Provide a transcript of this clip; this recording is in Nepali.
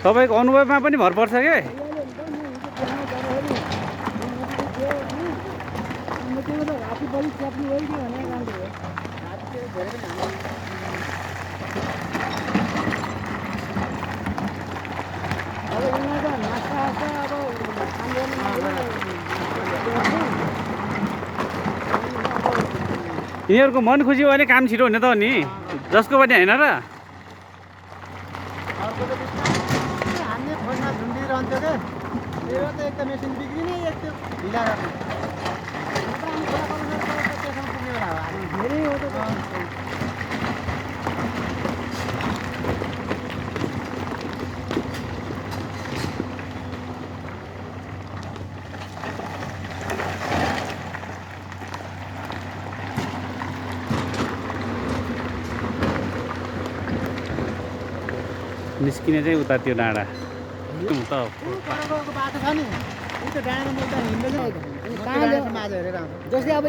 तपाईँको अनुभवमा पनि भर पर्छ के? यिनीहरूको मन खुसी भयो भने काम छिटो हुने त हो नि, जसको पनि होइन र। हामीले खोज्न झुन्डिरहन्थ्यो क्या, मेरो त एक त मेसिन बिग्रिने, एक त्यो ढिला गर्ने पुग्ने बेला हो धेरै हो त। निस्किने चाहिँ उता त्यो डाँडा बाटो छ नि, उयो त डाँडामा हिँड्दै जान्छ, कहाँ माझ हेरेर आउँछ। जस्तै अब